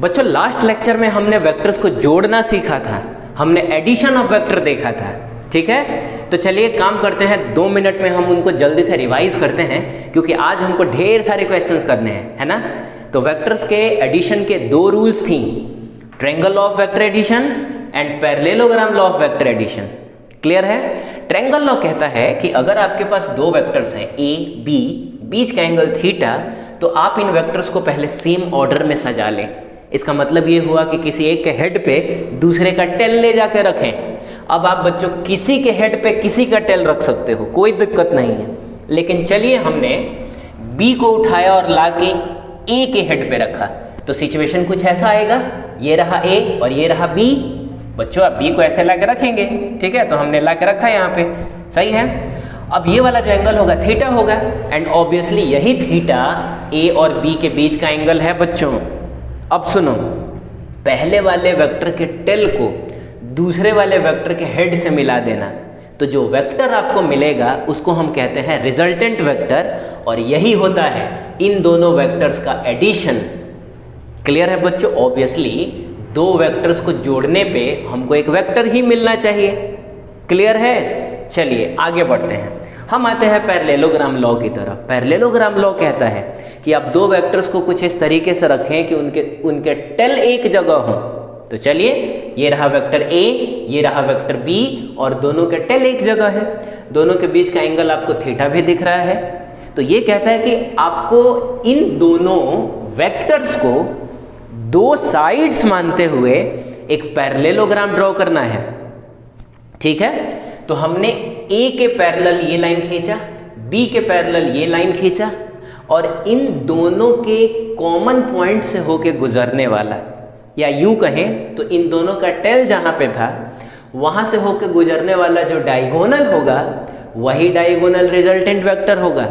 बच्चों last lecture में हमने वेक्टर्स को जोड़ना सीखा था, हमने एडिशन ऑफ वेक्टर देखा था, ठीक है। तो चलिए काम करते हैं, 2 मिनट में हम उनको जल्दी से रिवाइज करते हैं, क्योंकि आज हमको ढेर सारे क्वेश्चंस करने हैं, है ना। तो वेक्टर्स के एडिशन के 2 रूल्स थी, triangle law of vector addition and parallelogram law of vector addition. Clear है। ट्रायंगल लॉ कहता है कि अगर आपके पास 2 वेक्टर्स हैं ए बी, बीच का एंगल थीटा, तो आप इन वेक्टर्स को पहले सेम ऑर्डर में सजा लें। इसका मतलब ये हुआ कि किसी एक के हेड पे दूसरे का टेल ले जाके रखें। अब आप बच्चों किसी के हेड पे किसी का टेल रख सकते हो, कोई दिक्कत नहीं है। लेकिन चलिए हमने बी को उठाया और लाके ए के हेड पे रखा, तो सिचुएशन कुछ ऐसा आएगा, ये रहा ए और ये रहा बी। बच्चों आप बी को ऐसे ला के रखेंगे, ठीक है, तो हमने ला के रखा यहाँ पे, सही है। अब ये वाला जो एंगल होगा थीटा होगा, एंड ऑब्वियसली यही थीटा ए और बी के बीच का एंगल है बच्चों। अब सुनो, पहले वाले वेक्टर के टेल को दूसरे वाले वेक्टर के हेड से मिला देना, तो जो वेक्टर आपको मिलेगा उसको हम कहते हैं रिजल्टेंट वेक्टर, और यही होता है इन दोनों वेक्टर्स का एडिशन। क्लियर है बच्चों। ऑब्वियसली 2 वेक्टर्स को जोड़ने पे हमको एक वेक्टर ही मिलना चाहिए। क्लियर है। चलिए आगे बढ़ते हैं, हम आते हैं पैरेललोग्राम लॉ की तरफ। पैरेललोग्राम लॉ कहता है कि आप 2 वेक्टर्स को कुछ इस तरीके से रखें कि उनके टेल एक जगह हो। तो चलिए, ये रहा वेक्टर ए, ये रहा वेक्टर बी, और दोनों के टेल एक जगह है, दोनों के बीच का एंगल आपको थीटा भी दिख रहा है। तो ये कहता है कि आपको इन दोनों वेक्टर्स को 2 साइड्स मानते हुए एक पैरेललोग्राम ड्रॉ करना है, ठीक है। तो हमने ए के पैरेलल ये लाइन खींचा, बी के पैरेलल ये लाइन खींचा, और इन दोनों के कॉमन पॉइंट से होके गुजरने वाला, या यूं कहें तो इन दोनों का टेल जहां पे था वहां से होके गुजरने वाला जो डायगोनल होगा वही डायगोनल रिजल्टेंट वेक्टर होगा।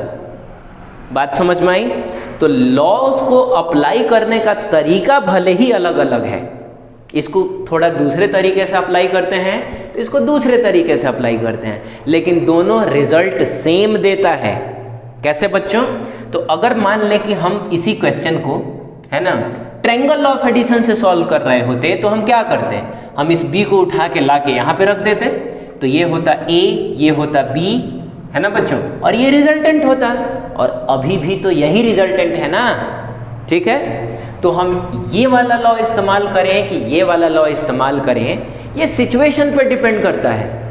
बात समझ में आई। तो लॉज को अप्लाई करने का तरीका भले ही अलग अलग है, इसको थोड़ा दूसरे तरीके से अप्लाई करते हैं, तो इसको दूसरे तरीके से अप्लाई करते हैं, लेकिन दोनों रिजल्ट सेम देता है। कैसे बच्चों। तो अगर मान लें कि हम इसी क्वेश्चन को, है ना, ट्रायंगल लॉ ऑफ एडिशन से सॉल्व कर रहे होते, तो हम क्या करते हैं, हम इस बी को उठा के ला के यहाँ पे रख देते, तो ये होता ए, ये होता बी, है ना बच्चों, और ये रिजल्टेंट होता, और अभी भी तो यही रिजल्टेंट है ना, ठीक है। तो हम ये वाला लॉ इस्तेमाल करें कि ये वाला लॉ इस्तेमाल करें, ये सिचुएशन पर डिपेंड करता है।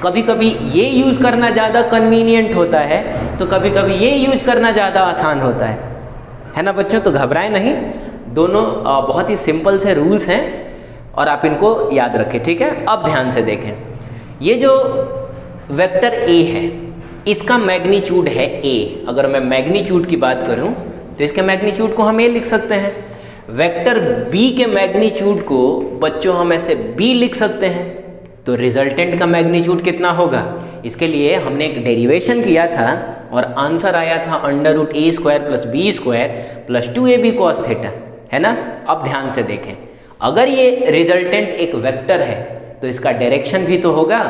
कभी कभी ये यूज़ करना ज़्यादा कन्वीनियंट होता है, तो कभी कभी ये यूज करना ज़्यादा आसान होता है ना बच्चों। तो घबराएं नहीं, दोनों बहुत ही सिंपल से रूल्स हैं, और आप इनको याद रखें, ठीक है। अब ध्यान से देखें, ये जो वेक्टर ए है इसका मैग्नीट्यूड है ए। अगर मैं मैग्नीट्यूड की बात करूं तो इसके मैग्नीट्यूड को हम ए लिख सकते हैं। वेक्टर बी के मैग्नीट्यूड को बच्चों हम ऐसे बी लिख सकते हैं। तो रिजल्टेंट का मैग्नीट्यूड कितना होगा, इसके लिए हमने एक डेरिवेशन किया था और आंसर आया था √a² + b² + 2ab cos theta, है ना। अब ध्यान से देखें, अगर ये रिजल्टेंट एक वेक्टर है तो इसका डायरेक्शन भी तो होगा,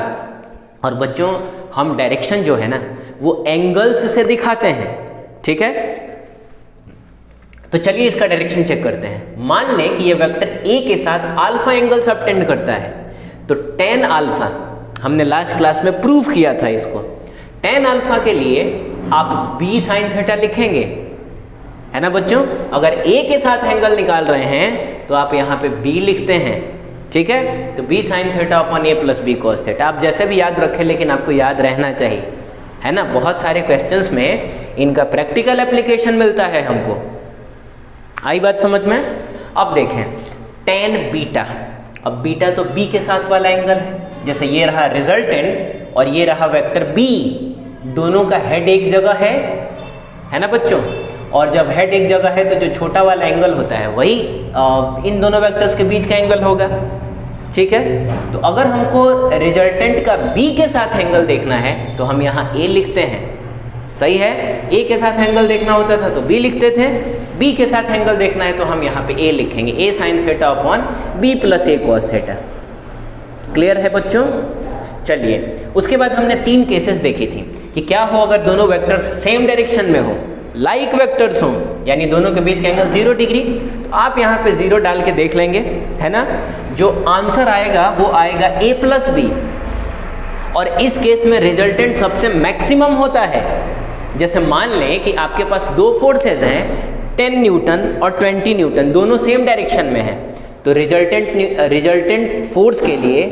और बच्चों हम डायरेक्शन जो है ना वो एंगल्स से दिखाते हैं, ठीक है। तो चलिए इसका डायरेक्शन चेक करते हैं। मान लें कि ये वेक्टर ए के साथ अल्फा एंगल सबटेंड करता है, तो tan अल्फा हमने लास्ट क्लास में प्रूव किया था इसको। tan अल्फा के लिए आप b sin थीटा लिखेंगे, है ना बच्चों। अगर a के साथ एंगल निकाल रहे हैं तो आप यहाँ पे b लिखते हैं, ठीक है। तो b sin theta upon a + b cos theta, आप जैसे भी याद रखें, लेकिन आपको याद रहना चाहिए, है ना। बहुत सारे क्वेश्चंस में इनका प्रैक्टिकल एप्लीकेशन मिलता है हमको। आई बात समझ में। अब देखें tan बीटा, अब बीटा तो b के साथ वाला एंगल है, जैसे ये रहा रिजल्टेंट और ये रहा वेक्टर b, दोनों का हेड एक जगह है ना बच्चों। और जब हेड एक जगह है तो जो छोटा वाला एंगल होता है वही इन दोनों वेक्टर्स के बीच का एंगल होगा, ठीक है। तो अगर हमको रिजल्टेंट का b के साथ एंगल देखना है तो हम यहाँ a लिखते हैं, सही है। a के साथ एंगल देखना होता था तो b लिखते थे, b के साथ एंगल देखना है तो हम यहाँ पे a लिखेंगे, a sin theta upon b + a cos theta. Clear है बच्चों। चलिए उसके बाद हमने 3 केसेस देखी थी कि क्या हो अगर दोनों वेक्टर्स सेम डायरेक्शन में हो। लाइक वेक्टर्स हों, यानी दोनों के बीच का एंगल 0 डिग्री, तो आप यहाँ पे 0 डाल के देख लेंगे, है ना। जो आंसर आएगा वो आएगा a प्लस बी, और इस केस में रिजल्टेंट सबसे मैक्सिमम होता है। जैसे मान लें कि आपके पास दो फोर्सेज हैं 10 न्यूटन और 20 न्यूटन, दोनों सेम डायरेक्शन में हैं, तो रिजल्टेंट फोर्स के लिए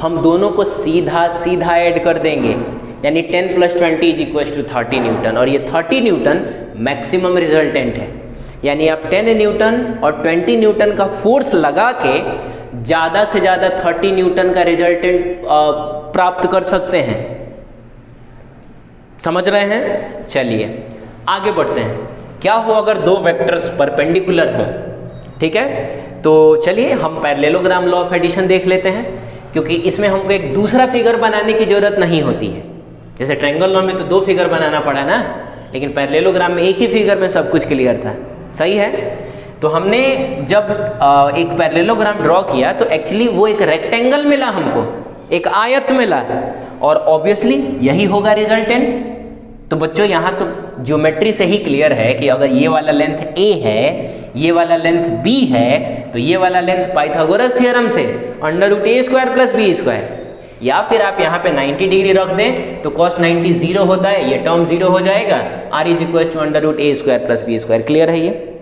हम दोनों को सीधा सीधा ऐड कर देंगे, यानी 10 plus 20 is equal to 30 newton, और ये 30 न्यूटन मैक्सिमम रिजल्टेंट है। यानी आप 10 न्यूटन और 20 न्यूटन का फोर्स लगा के ज़्यादा से ज़्यादा 30 न्यूटन का रिजल्टेंट प्राप्त कर सकते हैं। समझ रहे हैं? चलिए आगे बढ़ते हैं। क्या हो अगर दो वेक्टर्स परपेंडिकुलर हों? ठीक है, तो चलिए हम पैरेललोग्राम लॉ ऑफ एडिशन देख लेते हैं, क्योंकि इसमें हमको एक दूसरा फिगर बनाने की जरूरत नहीं होती है। जैसे ट्रायंगल लॉ में तो दो फिगर बनाना पड़ा ना, लेकिन पैरेललोग्राम में एक ही फिगर में सब कुछ क्लियर था। सही है। तो हमने जब एक पैरेललोग्राम ड्रॉ किया तो एक्चुअली वो एक रेक्टेंगल मिला हमको, एक आयत मिला, और ऑब्वियसली यही होगा रिजल्टेंट। तो बच्चों यहाँ तो ज्योमेट्री से ही क्लियर है कि अगर ये वाला लेंथ a है, ये वाला लेंथ b है, तो ये वाला लेंथ पाइथागोरस थ्योरम से √a² प्लस b², या फिर आप यहाँ पे 90 डिग्री रख दें तो cos 90 0 होता है, ये टर्म 0 हो जाएगा, r is equal to √a² plus b²। Clear है? ये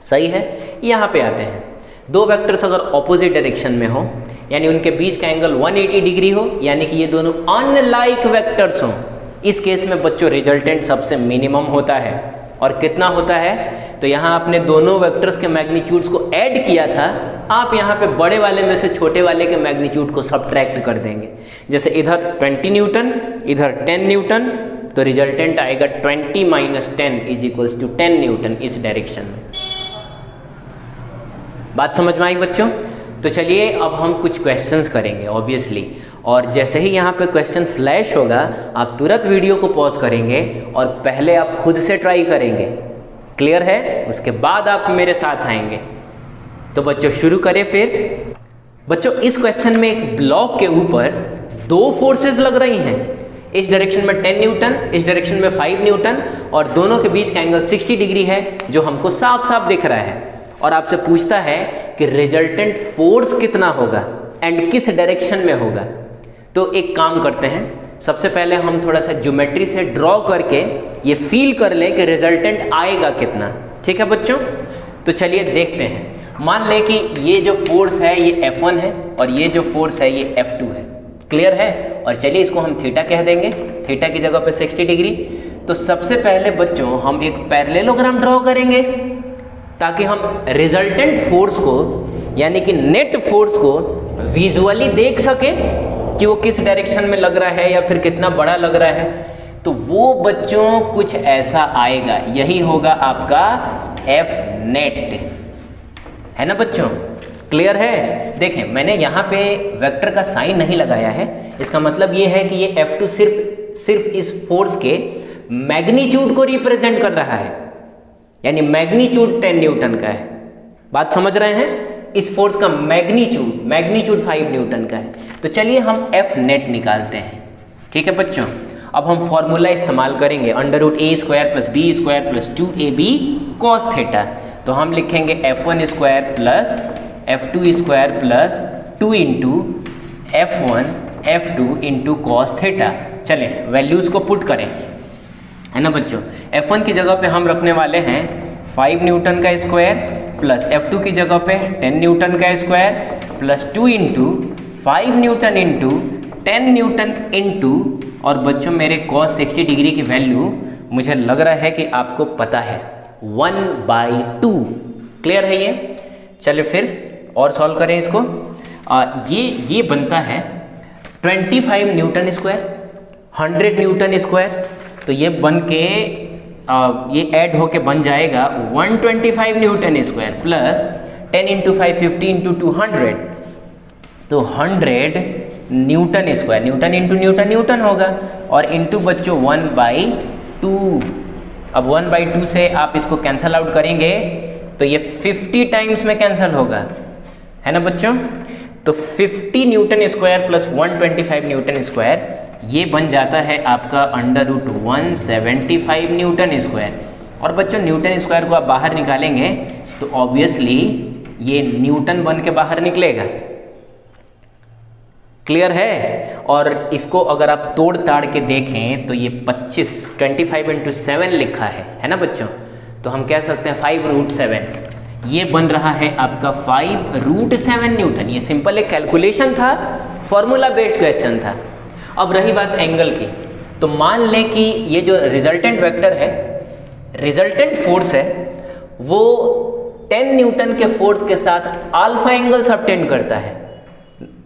सही है। यहाँ पे आते हैं, दो वेक्टर्स अगर ऑपोजिट डायरेक्शन में हो, यानी उनके बीच का एंगल 180 डिग्री हो, यानी कि ये दोनों अनलाइक वेक्टर्स हों, इस केस में बच्चों रिजल्टेंट सबसे मिनिमम होता है। और कितना होता है? तो यहाँ आपने दोनों वेक्टर्स के मैग्नीट्यूड्स को ऐड किया था, आप यहाँ पे बड़े वाले में से छोटे वाले के मैग्नीट्यूड को सब्ट्रैक्ट कर देंगे। जैसे इधर 20 न्यूटन, इधर 10 न्यूटन, तो रिजल्टेंट आएगा 20 minus 10 is equals to 10 newton इस डायरेक्शन में। बात समझ में आई बच्चों? तो चलिए अब हम कुछ क्वेश्चंस करेंगे ऑब्वियसली, और जैसे ही यहाँ पे क्वेश्चन फ्लैश होगा आप तुरंत वीडियो को पॉज करेंगे और पहले आप खुद से ट्राई करेंगे। क्लियर है? उसके बाद आप मेरे साथ आएंगे। तो बच्चों शुरू करें फिर। बच्चों इस क्वेश्चन में एक ब्लॉक के ऊपर दो फोर्सेस लग रही हैं, इस डायरेक्शन में 10 न्यूटन, इस डायरेक्शन में 5 न्यूटन, और दोनों के बीच का एंगल 60 डिग्री है, जो हमको साफ साफ दिख रहा है। और आपसे पूछता है कि रिजल्टेंट फोर्स कितना होगा एंड किस डायरेक्शन में होगा। तो एक काम करते हैं, सबसे पहले हम थोड़ा सा ज्योमेट्री से ड्रॉ करके ये फील कर लें कि रिजल्टेंट आएगा कितना। ठीक है बच्चों? तो चलिए देखते हैं। मान लें कि ये जो फोर्स है ये F1 है और ये जो फोर्स है ये F2 है। क्लियर है? और चलिए इसको हम थीटा कह देंगे, थीटा की जगह पे 60 डिग्री। तो सबसे पहले बच्चों हम एक पैरेललोग्राम ड्रॉ करेंगे ताकि हम रिजल्टेंट फोर्स को, यानी कि नेट फोर्स को विजुअली देख सकें कि वो किस डायरेक्शन में लग रहा है या फिर कितना बड़ा लग रहा है। तो वो बच्चों कुछ ऐसा आएगा, यही होगा आपका F नेट, है ना बच्चों? क्लियर है? देखें मैंने यहाँ पे वेक्टर का साइन नहीं लगाया है, इसका मतलब ये है कि ये F2 सिर्फ इस फोर्स के मैग्नीट्यूड को रिप्रेजेंट कर रहा है, यानी मैग्नीट्यूड 10 न्यूटन का है। बात समझ रहे हैं? इस फोर्स का मैग्नीट्यूड 5 न्यूटन का है। तो चलिए हम F नेट निकालते हैं। ठीक है बच्चों? अब हम फॉर्मूला इस्तेमाल करेंगे √a² plus b² plus 2ab cos theta. तो हम लिखेंगे F1² plus F2² plus 2 into F1 F2 into cos theta. चलें वैल्यूज़ को पुट करें, है ना बच्चों? F1 की जगह पे हम रखने वाले हैं 5 न्यूटन का स्क्वायर प्लस F2 की जगह पे 10 न्यूटन का square plus 2 into 5 newton into 10 Newton into, और बच्चों मेरे cos 60 डिग्री की वैल्यू मुझे लग रहा है कि आपको पता है 1/2। क्लियर है ये? चलिए फिर और सॉल्व करें इसको। ये बनता है 25 न्यूटन स्क्वायर, 100 न्यूटन स्क्वायर, तो ये बन के ये ऐड होके बन जाएगा 125 Newton square plus 10 into 5 50 into 200, तो 100 Newton square, Newton into Newton Newton होगा, और इंटू बच्चों 1/2। अब 1/2 से आप इसको कैंसल आउट करेंगे तो ये 50 टाइम्स में कैंसिल होगा, है ना बच्चों? तो 50 Newton square plus 125 Newton square, ये बन जाता है आपका √175 न्यूटन स्क्वायर, और बच्चों न्यूटन स्क्वायर को आप बाहर निकालेंगे तो ऑब्वियसली ये न्यूटन बन के बाहर निकलेगा। क्लियर है? और इसको अगर आप तोड़ ताड़ के देखें तो ये 25 × 7 लिखा है ना बच्चों? तो हम कह सकते हैं 5√7, ये बन रहा है आपका 5√7 न्यूटन। ये सिंपल एक कैलकुलेशन था, फॉर्मूला बेस्ड क्वेश्चन था। अब रही बात एंगल की, तो मान लें कि ये जो रिजल्टेंट वेक्टर है, रिजल्टेंट फोर्स है, वो 10 न्यूटन के फोर्स के साथ अल्फा एंगल सबटेंड करता है।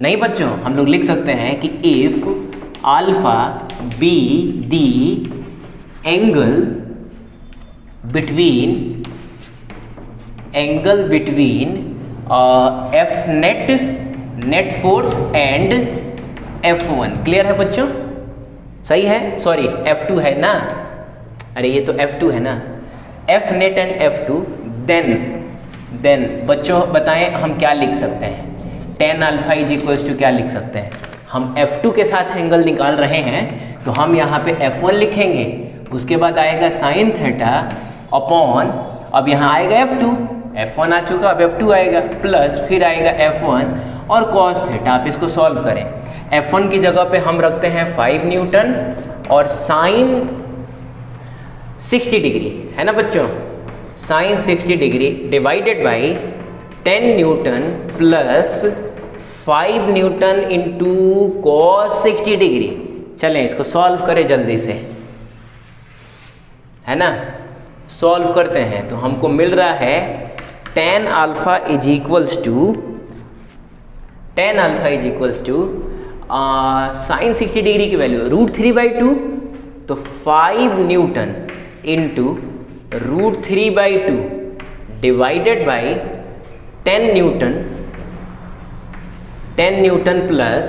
नहीं बच्चों, हम लोग लिख सकते हैं कि if alpha be the angle between F net force and F1। Clear है बच्चों? सही है? सॉरी F2 है ना, अरे ये तो F2 है ना, F net and F2, then बच्चों बताएं हम क्या लिख सकते हैं? tan alpha is equals to क्या लिख सकते हैं? हम F2 के साथ एंगल निकाल रहे हैं तो हम यहाँ पे F1 लिखेंगे, उसके बाद आएगा साइन थीटा अपॉन, अब यहाँ आएगा F2, F1 आ चुका, अब F2 आएगा, प्लस फिर आएगा F1 और कॉस थीटा। आप इसको सॉल्व करें, F1 की जगह पे हम रखते हैं 5 न्यूटन और साइन 60 डिग्री, है ना बच्चों? Sine 60 degree divided by 10 newton plus 5 newton into cos 60 degree. चलें इसको सॉल्व करें जल्दी से, है ना? सॉल्व करते हैं तो हमको मिल रहा है tan alpha is equals to sine 60 degree की वैल्यू √3/2, तो 5 newton into √3/2 divided by 10 newton plus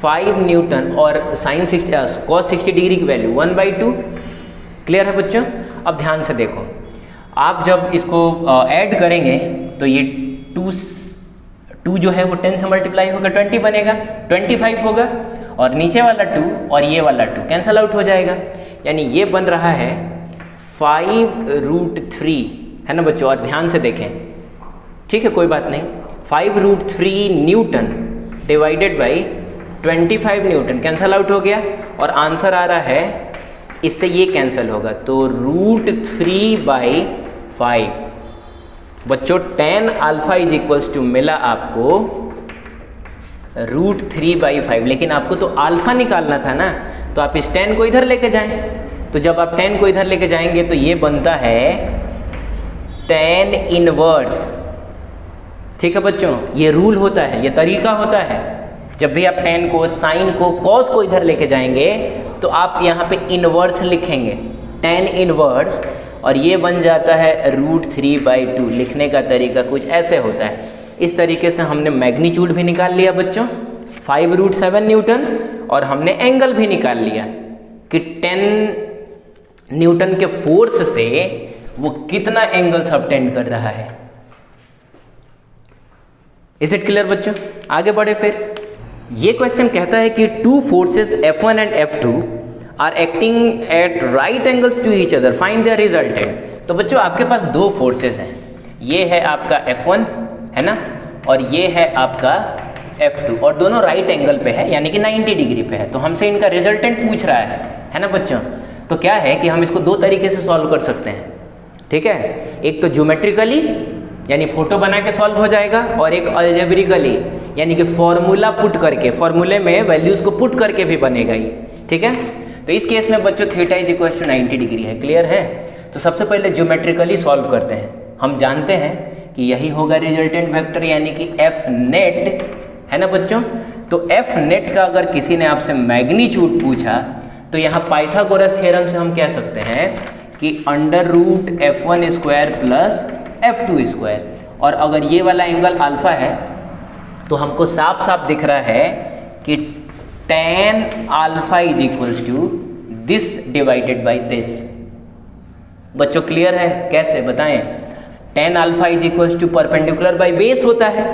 5 newton और साइन 60 कॉस 60 डिग्री की वैल्यू 1/2। क्लियर है बच्चों? अब ध्यान से देखो, आप जब इसको ऐड करेंगे तो ये 2 जो है वो 10 से मल्टीप्लाई होगा 20 बनेगा, 25 होगा, और नीचे वाला 2 और ये वाला 2 कैंसल आउट हो जाएगा, यानी ये बन रहा है 5√3, है ना बच्चों? और ध्यान से देखें, ठीक है कोई बात नहीं, 5√3 Newton divided by 25 Newton cancel out हो गया, और आंसर आ रहा है, इससे ये कैंसिल होगा तो √3/5। बच्चों tan alpha is equals to मिला आपको √3/5, लेकिन आपको तो अल्फा निकालना था ना, तो आप इस tan को इधर लेके जाएं, तो जब आप tan को इधर लेके जाएंगे तो ये बनता है tan इनवर्स। ठीक है बच्चों, ये रूल होता है, ये तरीका होता है, जब भी आप tan को, साइन को, कॉस को इधर लेके जाएंगे तो आप यहाँ पे इनवर्स लिखेंगे, tan इनवर्स, और ये बन जाता है √3/2। लिखने का तरीका कुछ ऐसे होता है। इस तरीके से हमने मैग्नीट्यूड भी निकाल लिया बच्चों 5√7 न्यूटन, और हमने एंगल भी निकाल लिया कि 10 न्यूटन के फोर्स से वो कितना एंगल सबटेंड कर रहा है। इज इट क्लियर बच्चों? आगे बढ़े फिर। ये क्वेश्चन कहता है कि 2 forces F1 and F2 are acting at right angles to each other, find their resultant. तो बच्चों आपके पास 2 फोर्सेस हैं, ये है आपका F1, है ना, और ये है आपका F2, और दोनों राइट एंगल पे है, यानी कि 90 डिग्री पे है। तो हमसे इनका रिजल्टेंट पूछ रहा है ना बच्चों? तो क्या है कि हम इसको 2 तरीके से सॉल्व कर सकते हैं, ठीक है? एक तो ज्योमेट्रिकली, यानी फोटो बना के सॉल्व हो जाएगा, और एक अलजेब्रिकली, यानी कि फॉर्मूला पुट करके, फॉर्मूले में वैल्यूज को पुट करके भी बनेगा ये, ठीक है? तो इस केस में बच्चों theta is equal to 90 degree है। क्लियर है? तो सबसे पहले ज्योमेट्रिकली सॉल्व करते हैं। हम जानते हैं कि यही होगा रिजल्टेंट वेक्टर, यानी कि F नेट, है ना बच्चों? तो F नेट का अगर किसी ने आपसे मैग्नीट्यूड पूछा तो यहाँ पाइथागोरस थ्योरम से हम कह सकते हैं कि √F1² प्लस F2², और अगर ये वाला एंगल अल्फा है तो हमको साफ साफ दिख रहा है कि tan alpha is equals to this divided by this. बच्चों क्लियर है? कैसे बताएं? tan alpha is equals to perpendicular by base होता है,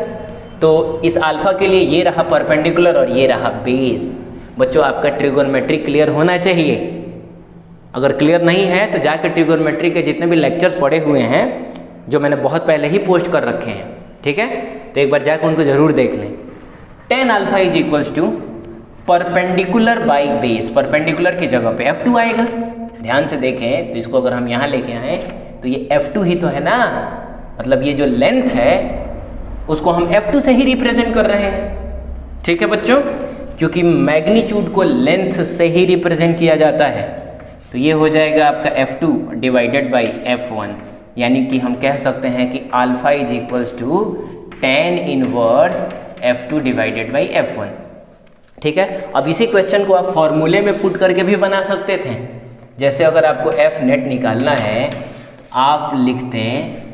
तो इस अल्फा के लिए ये रहा परपेंडिकुलर और ये रहा बेस। बच्चों आपका ट्रिगोनोमेट्री क्लियर होना चाहिए, अगर क्लियर नहीं है तो जाकर ट्रिगोनोमेट्री के जितने भी लेक्चर्स पढ़े हुए हैं जो मैंने बहुत पहले ही पोस्ट कर रखे हैं, ठीक है, तो एक बार जाकर उनको ज़रूर देख लें। tan alpha is equals to perpendicular by base, perpendicular की जगह पे F2 आएगा। ध्यान से देखें तो इसको अगर हम यहाँ लेके आए तो ये F2 ही तो है ना, मतलब ये जो लेंथ है उसको हम F2 से ही रिप्रेजेंट कर रहे हैं, ठीक है बच्चों, क्योंकि मैग्नीट्यूड को लेंथ से ही रिप्रेजेंट किया जाता है। तो ये हो जाएगा आपका F2 डिवाइडेड बाई F1, यानी कि हम कह सकते हैं कि alpha is equals to tan inverse F2 divided by F1, ठीक है। अब इसी क्वेश्चन को आप फॉर्मूले में पुट करके भी बना सकते थे। जैसे अगर आपको F नेट निकालना है, आप लिखते हैं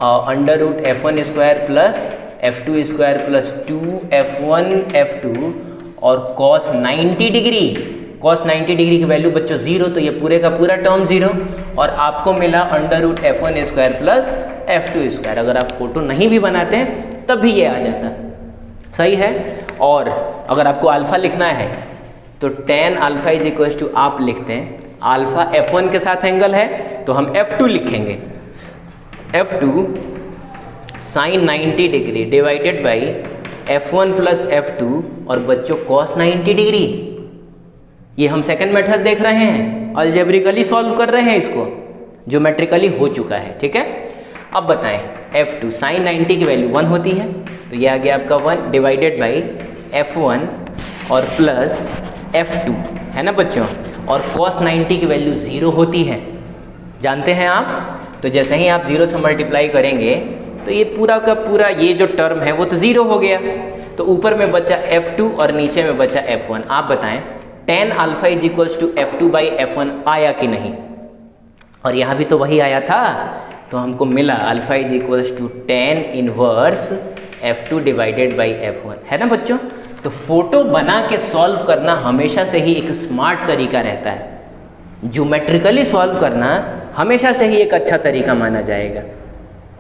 under root F1 square plus F2 square plus 2F1 F2 और cos 90 डिग्री, cos 90 डिग्री की वैल्यू बच्चों 0, तो ये पूरे का पूरा टर्म 0 और आपको मिला under root F1 square plus F2 square. अगर आप फोटो नहीं भी बनाते हैं तब भी ये आ जाता, सही है। और अगर आपको अल्फ़ा लिखना है तो tan alpha is equal to, आप लिखते हैं अल्फ़ा F1 के साथ एंगल है तो हम F2 लिखेंगे, F2 sine 90 degree divided by F1 plus F2 और बच्चों cos 90 डिग्री। ये हम सेकंड मेथड देख रहे हैं, अलजेब्रिकली सॉल्व कर रहे हैं इसको, ज्योमेट्रिकली हो चुका है, ठीक है। अब बताएं F2 साइन 90 की वैल्यू 1 होती है, तो ये आ गया आपका 1 डिवाइडेड बाई F1 और प्लस F2, है ना बच्चों, और cos 90 की वैल्यू 0 होती है, जानते हैं आप। तो जैसे ही आप 0 से मल्टीप्लाई करेंगे तो ये पूरा का पूरा ये जो टर्म है वो तो 0 हो गया, तो ऊपर में बचा F2 और नीचे में बचा F1। आप बताएं tan alpha is equals to F2 by F1 आया कि नहीं, और यहाँ भी तो वही आया था, तो हमको मिला alpha is equals to tan inverse F2 divided by F1, है ना बच्चों। तो फोटो बना के सॉल्व करना हमेशा से ही एक स्मार्ट तरीका रहता है, ज्योमेट्रिकली सॉल्व करना हमेशा से ही एक अच्छा तरीका माना जाएगा,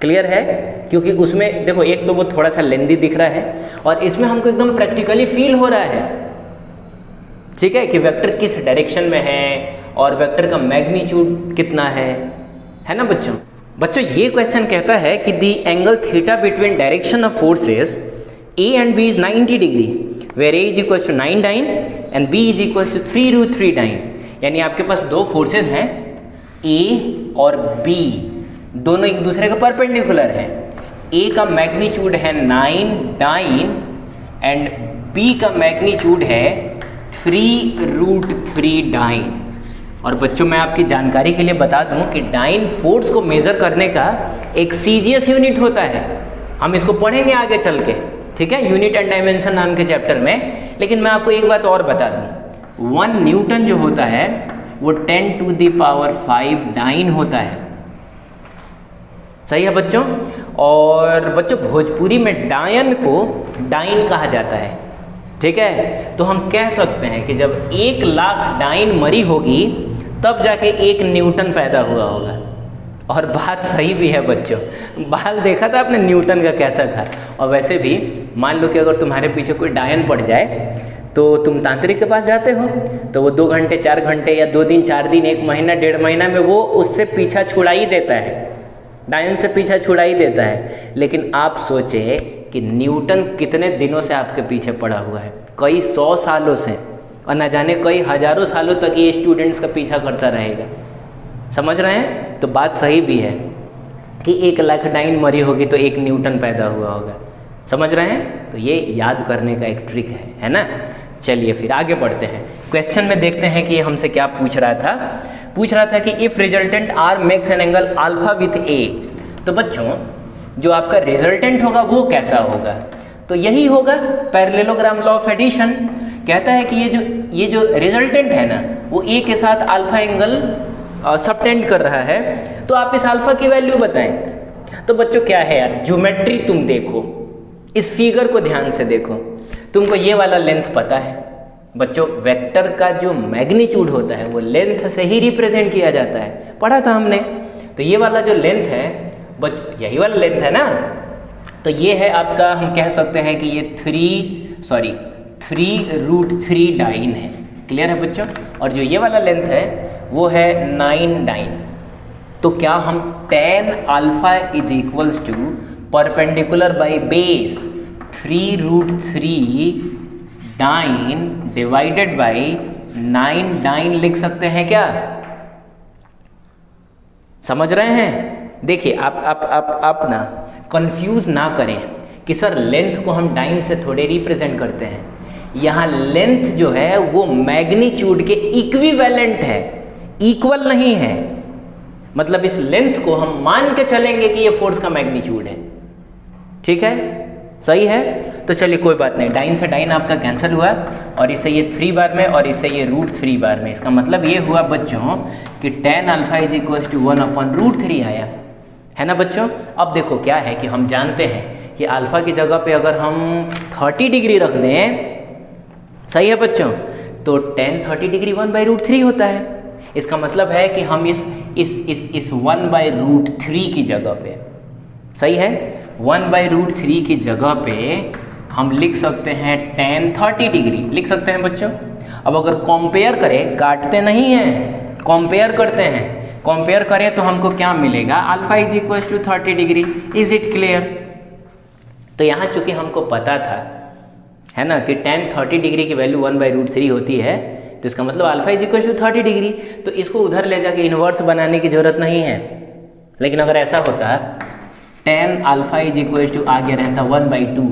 क्लियर है। क्योंकि उसमें देखो एक तो वो थोड़ा सा लेंदी दिख रहा है और इसमें हमको एकदम प्रैक्टिकली फील हो रहा है, ठीक है, कि वेक्टर किस डायरेक्शन में है और वेक्टर का मैग्नीट्यूड कितना है ना बच्चों। बच्चों ये क्वेश्चन कहता है कि the angle theta between direction of forces A and B is 90 degree where A is equal to 9 dyne and B is equal to 3√3 dyne. यानी आपके पास दो फोर्सेस हैं A और B, दोनों एक दूसरे के परपेंडिकुलर हैं। A का मैग्नीट्यूड है 9 डाइन एंड B का मैग्नीट्यूड है 3√3 डाइन। और बच्चों मैं आपकी जानकारी के लिए बता दूं कि डाइन फोर्स को मेज़र करने का एक सीजीएस यूनिट होता है, हम इसको पढ़ेंगे आगे चल के, ठीक है, यूनिट एंड डायमेंशन नाम के चैप्टर में। लेकिन मैं आपको एक बात और बता दूं, 1 न्यूटन जो होता है वो 10⁵ डाइन होता है, सही है बच्चों। और बच्चों भोजपुरी में डायन को डाइन कहा जाता है, ठीक है। तो हम कह सकते हैं कि जब 1 लाख डाइन मरी होगी तब जाके 1 न्यूटन पैदा हुआ होगा। और बात सही भी है बच्चों, बाल देखा था आपने न्यूटन का कैसा था। और वैसे भी मान लो कि अगर तुम्हारे पीछे कोई डायन पड़ जाए तो तुम तांत्रिक के पास जाते हो तो वो 2 घंटे 4 घंटे या 2 दिन 4 दिन 1 महीना 1.5 महीना में वो उससे पीछा छुड़ा ही देता है, डायन से पीछा छुड़ा ही देता है। लेकिन आप सोचे कि न्यूटन कितने दिनों से आपके पीछे पड़ा हुआ है, कई 100 सालों से, और न जाने कई हज़ारों सालों तक ये स्टूडेंट्स का पीछा करता रहेगा, समझ रहे हैं। तो बात सही भी है कि 1 लाख डाइन मरी होगी तो 1 न्यूटन पैदा हुआ होगा, समझ रहे हैं। तो ये याद करने का एक ट्रिक है ना। चलिए फिर आगे बढ़ते हैं, क्वेश्चन में देखते हैं कि हमसे क्या पूछ रहा था कि if resultant R makes an angle alpha with A. तो बच्चों जो आपका रिजल्टेंट होगा वो कैसा होगा, तो यही होगा पैरेललोग्राम लॉ ऑफ एडिशन। कहता है कि ये जो रिजल्टेंट है ना वो ए के साथ अल्फा एंगल सबटेंड कर रहा है, तो आप इस अल्फा की वैल्यू बताएं। तो बच्चों क्या है यार, ज्योमेट्री तुम देखो, इस फिगर को ध्यान से देखो, तुमको ये वाला लेंथ पता है बच्चों, वेक्टर का जो मैग्नीट्यूड होता है वो लेंथ से ही रिप्रेजेंट किया जाता है, पढ़ा था हमने। तो ये वाला जो लेंथ है यही वाला लेंथ है ना, तो ये है आपका, हम कह सकते हैं कि ये 3√3 डाइन है, क्लियर है बच्चों। और जो ये वाला लेंथ है वो है 9 डाइन। तो क्या हम tan alpha is equals to perpendicular by base 3√3 dyne divided by 9 dyne लिख सकते हैं क्या? समझ रहे हैं? देखिए आप ना कंफ्यूज ना करें कि सर लेंथ को हम डाइन से थोड़े रिप्रेजेंट करते हैं। यहाँ लेंथ जो है वो मैग्नीट्यूड के इक्विवेलेंट है, इक्वल नहीं है। मतलब इस लेंथ को हम मान के चलेंगे कि ये फोर्स का मैग्नीट्यूड है। ठीक है, सही है। तो चलिए कोई बात नहीं, डाइन से डाइन आपका कैंसिल हुआ और इससे ये 3 बार में और इससे ये √3 बार में। इसका मतलब ये हुआ बच्चों कि tan alpha is equal to 1/√3 आया, है ना बच्चों। अब देखो क्या है कि हम जानते हैं कि अल्फा की जगह पे अगर हम 30 डिग्री रख दें, सही है बच्चों, तो tan 30 डिग्री 1/√3 होता है। इसका मतलब है कि हम इस 1/√3 की जगह पे, सही है, 1/√3 की जगह पे हम लिख सकते हैं tan 30 डिग्री लिख सकते हैं बच्चों। अब अगर कंपेयर करें, काटते नहीं हैं, कंपेयर करते हैं, कंपेयर करें तो हमको क्या मिलेगा? Alpha is equal to 30 degree. Is it clear? तो यहाँ चूंकि हमको पता था, है ना, कि tan 30 डिग्री की वैल्यू 1/√3 होती है, तो इसका मतलब alpha is equal to 30 degree. तो इसको उधर ले जाके इन्वर्स बनाने की जरूरत नहीं है। लेकिन अगर ऐसा होता tan alpha is equal to आगे रहता 1/2,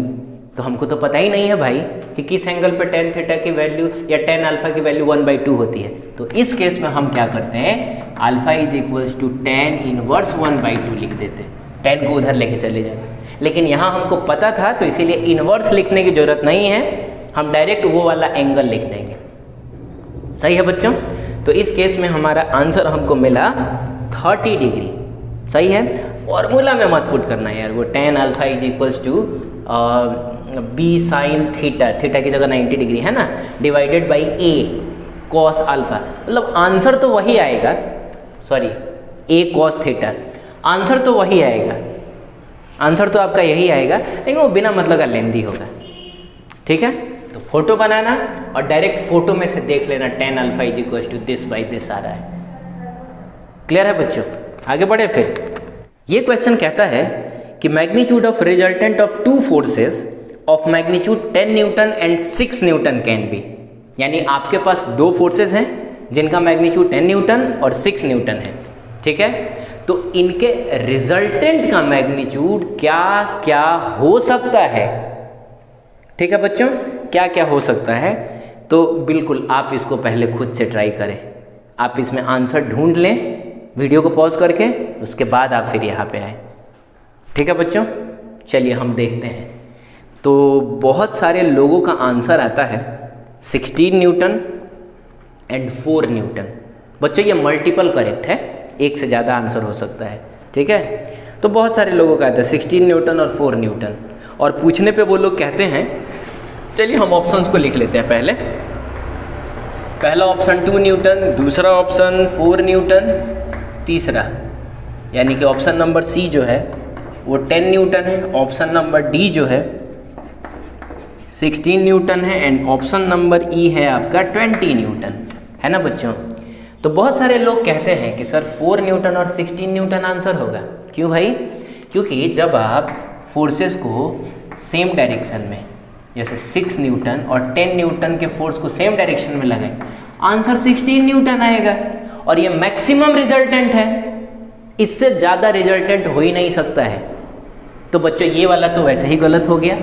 तो हमको तो पता ही नहीं है भाई कि किस एंगल पे tan थीटा की वैल्यू या tan अल्फा की वैल्यू 1/2 होती है। तो इस केस में हम क्या करते हैं, alpha is equal to tan inverse 1/2 लिख देते, tan को उधर लेके चले जाते। लेकिन यहाँ हमको पता था तो इसीलिए इनवर्स लिखने की जरूरत नहीं है, हम डायरेक्ट वो वाला एंगल लिख देंगे। सही है बच्चों। तो इस केस में हमारा आंसर हमको मिला 30 डिग्री। सही है, फॉर्मूला में मत पुट करना यार, वो tan alpha is equals to b sine theta, theta की जगह 90 डिग्री है ना, divided by a cos alpha. मतलब आंसर तो वही आएगा, sorry a cos theta, answer तो वही आएगा, आंसर तो आपका यही आएगा, लेकिन वो बिना मतलब का लेंथी होगा। ठीक है, तो फोटो बनाना और डायरेक्ट फोटो में से देख लेना tan alpha is equal to this by this आ रहा है। क्लियर है बच्चों? आगे बढ़े फिर। ये क्वेश्चन कहता है कि magnitude of resultant of 2 forces of magnitude 10 Newton and 6 Newton can be. यानी आपके पास 2 फोर्सेस हैं जिनका मैग्नीट्यूड 10 न्यूटन और 6 न्यूटन है। ठीक है, तो इनके रिजल्टेंट का मैग्नीट्यूड क्या क्या हो सकता है। ठीक है बच्चों, क्या क्या हो सकता है, तो बिल्कुल आप इसको पहले खुद से ट्राई करें। आप इसमें आंसर ढूंढ लें वीडियो को पॉज करके, उसके बाद आप फिर यहाँ पे आए। ठीक है बच्चों, चलिए हम देखते हैं। तो बहुत सारे लोगों का आंसर आता है 16 न्यूटन एंड 4 न्यूटन। बच्चों ये मल्टीपल करेक्ट है, एक से ज़्यादा आंसर हो सकता है। ठीक है, तो बहुत सारे लोगों का आता है 16 न्यूटन और 4 न्यूटन, और पूछने पे वो लोग कहते हैं, चलिए हम ऑप्शंस को लिख लेते हैं पहले। पहला ऑप्शन 2 न्यूटन, दूसरा ऑप्शन 4 न्यूटन, तीसरा यानी कि ऑप्शन नंबर सी जो है वो 10 न्यूटन है, ऑप्शन नंबर डी जो है 16 न्यूटन है, एंड ऑप्शन नंबर ई है आपका 20 न्यूटन, है ना बच्चों। तो बहुत सारे लोग कहते हैं कि सर 4 न्यूटन और 16 न्यूटन आंसर होगा। क्यों भाई? क्योंकि जब आप फोर्सेस को सेम डायरेक्शन में, जैसे 6 न्यूटन और 10 न्यूटन के फोर्स को सेम डायरेक्शन में लगाएं, आंसर 16 न्यूटन आएगा, और ये मैक्सिमम रिजल्टेंट है, इससे ज़्यादा रिजल्टेंट हो ही नहीं सकता है। तो बच्चों ये वाला तो वैसे ही गलत हो गया।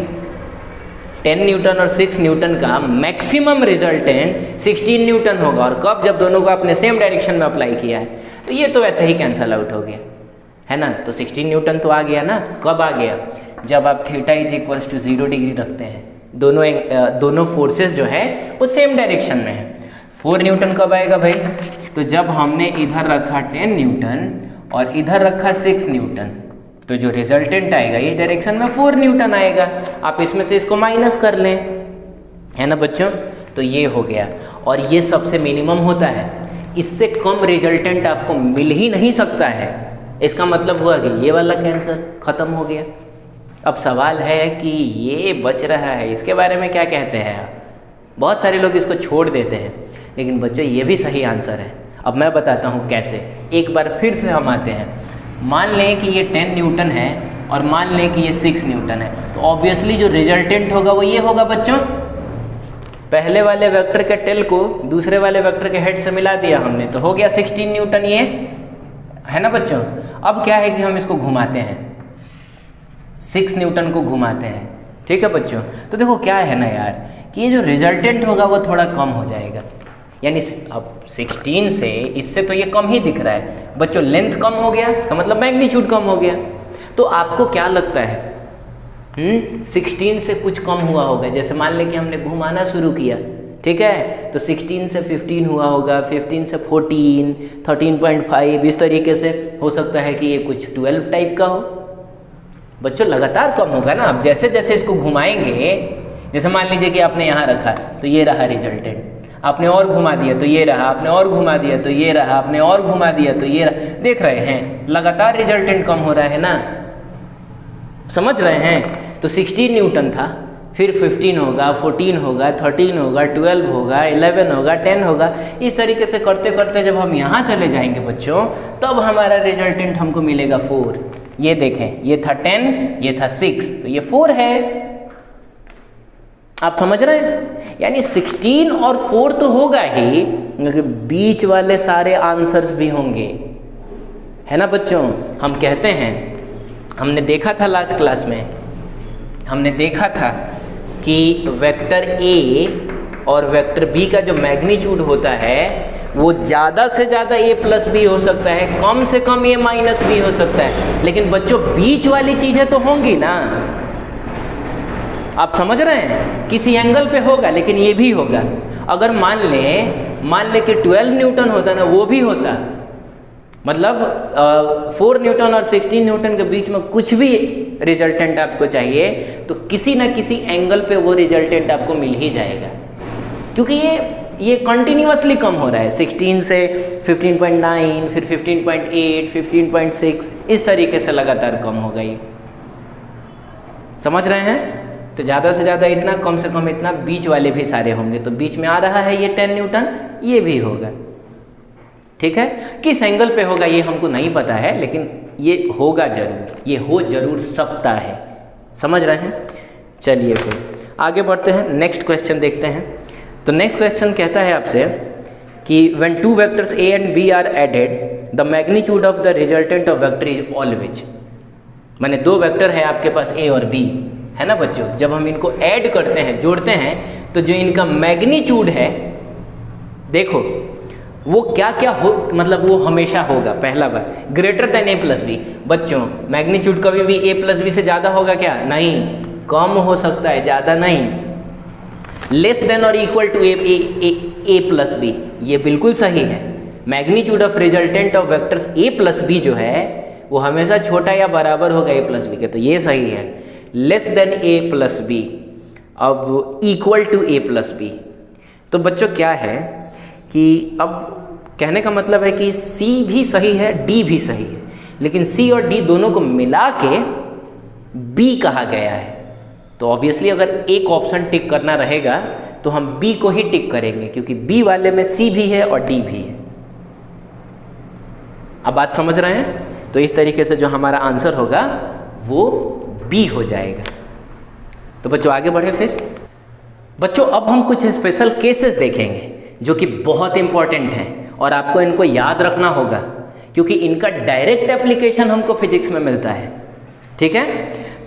10 न्यूटन और 6 न्यूटन का मैक्सिमम रिजल्टेंट 16 न्यूटन होगा, और कब? जब दोनों को आपने सेम डायरेक्शन में अप्लाई किया है, तो ये तो वैसे ही कैंसल आउट हो गया, है ना। तो 16 न्यूटन तो आ गया ना, कब आ गया? जब आप theta is equals to 0 degree रखते हैं, दोनों फोर्सेस जो है वो सेम डायरेक्शन में है। 4 न्यूटन कब आएगा भाई? तो जब हमने इधर रखा 10 न्यूटन और इधर रखा 6 न्यूटन, तो जो रिजल्टेंट आएगा इस डायरेक्शन में 4 न्यूटन आएगा। आप इसमें से इसको माइनस कर लें, है ना बच्चों। तो ये हो गया, और ये सबसे मिनिमम होता है, इससे कम रिजल्टेंट आपको मिल ही नहीं सकता है। इसका मतलब हुआ कि ये वाला कैंसर खत्म हो गया। अब सवाल है कि ये बच रहा है, इसके बारे में क्या कहते हैं आप? बहुत सारे लोग इसको छोड़ देते हैं, लेकिन बच्चों ये भी सही आंसर है, अब मैं बताता हूँ कैसे। एक बार फिर से हम आते हैं, मान लें कि ये 10 न्यूटन है और मान लें कि ये 6 न्यूटन है, तो ऑब्वियसली जो रिजल्टेंट होगा वो ये होगा बच्चों, पहले वाले वेक्टर के टेल को दूसरे वाले वेक्टर के हेड से मिला दिया हमने, तो हो गया 16 न्यूटन, ये है ना बच्चों। अब क्या है कि हम इसको घुमाते हैं, 6 न्यूटन को घुमाते हैं, ठीक है बच्चों। तो देखो क्या है ना यार कि ये जो रिजल्टेंट होगा वो थोड़ा कम हो जाएगा, यानी अब 16 से इससे तो ये कम ही दिख रहा है बच्चों, लेंथ कम हो गया, इसका मतलब मैग्नीट्यूड कम हो गया। तो आपको क्या लगता है 16 से कुछ कम हुआ होगा, जैसे मान लें कि हमने घुमाना शुरू किया, ठीक है, तो 16 से 15 हुआ होगा, 15 से 14, 13.5, इस तरीके से हो सकता है कि ये कुछ 12 टाइप का हो बच्चों, लगातार कम होगा ना। अब जैसे जैसे इसको घुमाएंगे, जैसे मान लीजिए कि आपने यहाँ रखा तो ये रहा रिजल्टेंट, आपने और घुमा दिया तो ये रहा, आपने और घुमा दिया तो ये रहा, आपने और घुमा दिया तो ये रहा, देख रहे हैं लगातार रिजल्टेंट कम हो रहा है ना, समझ रहे हैं। तो 16 न्यूटन था, फिर 15 होगा, 14 होगा, 13 होगा, 12 होगा, 11 होगा, 10 होगा, इस तरीके से करते करते जब हम यहाँ चले जाएंगे बच्चों, तब हमारा रिजल्टेंट हमको मिलेगा 4। ये देखें, ये था 10, ये था 6, तो ये 4 है। आप समझ रहे हैं, यानी 16 और 4 तो होगा ही, लेकिन बीच वाले सारे आंसर्स भी होंगे, है ना बच्चों। हम कहते हैं, हमने देखा था लास्ट क्लास में, हमने देखा था कि वेक्टर ए और वेक्टर बी का जो मैग्नीट्यूड होता है वो ज़्यादा से ज़्यादा a प्लस बी हो सकता है, कम से कम a माइनस बी हो सकता है, लेकिन बच्चों बीच वाली चीज़ें तो होंगी ना। आप समझ रहे हैं, किसी एंगल पे होगा लेकिन ये भी होगा। अगर मान लें कि 12 न्यूटन होता ना, वो भी होता, मतलब 4 न्यूटन और 16 न्यूटन के बीच में कुछ भी रिजल्टेंट आपको चाहिए तो किसी ना किसी एंगल पे वो रिजल्टेंट आपको मिल ही जाएगा, क्योंकि ये कंटिन्यूअसली कम हो रहा है। 16 से 15.9, फिर 15.8, 15.6, इस तरीके से लगातार कम हो गई, समझ रहे हैं। तो ज़्यादा से ज़्यादा इतना, कम से कम इतना, बीच वाले भी सारे होंगे। तो बीच में आ रहा है ये 10 न्यूटन, ये भी होगा, ठीक है। किस एंगल पे होगा ये हमको नहीं पता है, लेकिन ये होगा जरूर, ये हो जरूर सकता है, समझ रहे हैं। चलिए फिर आगे बढ़ते हैं, नेक्स्ट क्वेश्चन देखते हैं। तो नेक्स्ट क्वेश्चन कहता है आपसे कि when 2 vectors a and b are added the magnitude of the resultant of vector is always. माने 2 वेक्टर है आपके पास a और b, है ना बच्चों। जब हम इनको ऐड करते हैं, जोड़ते हैं, तो जो इनका मैग्नीट्यूड है, देखो वो क्या क्या हो, मतलब वो हमेशा होगा, पहला बार greater than a plus B. बच्चों मैग्नीट्यूड कभी भी a प्लस बी से ज़्यादा होगा क्या? नहीं, कम हो सकता है, ज़्यादा नहीं। लेस देन और equal to a plus b, ये बिल्कुल सही है। Magnitude of resultant of vectors a plus b जो है वो हमेशा छोटा या बराबर होगा a प्लस बी के, तो ये सही है। Less than a plus B, अब equal to a plus B. तो बच्चों क्या है कि अब कहने का मतलब है कि C भी सही है, D भी सही है, लेकिन C और D दोनों को मिला के B कहा गया है। तो ऑब्वियसली अगर एक ऑप्शन टिक करना रहेगा तो हम B को ही टिक करेंगे, क्योंकि B वाले में C भी है और D भी है। अब बात समझ रहे हैं? तो इस तरीके से जो हमारा आंसर होगा वो B हो जाएगा। तो बच्चों आगे बढ़े फिर। बच्चों अब हम कुछ स्पेशल केसेस देखेंगे जो कि बहुत इंपॉर्टेंट हैं और आपको इनको याद रखना होगा, क्योंकि इनका डायरेक्ट एप्लीकेशन हमको फिजिक्स में मिलता है, ठीक है।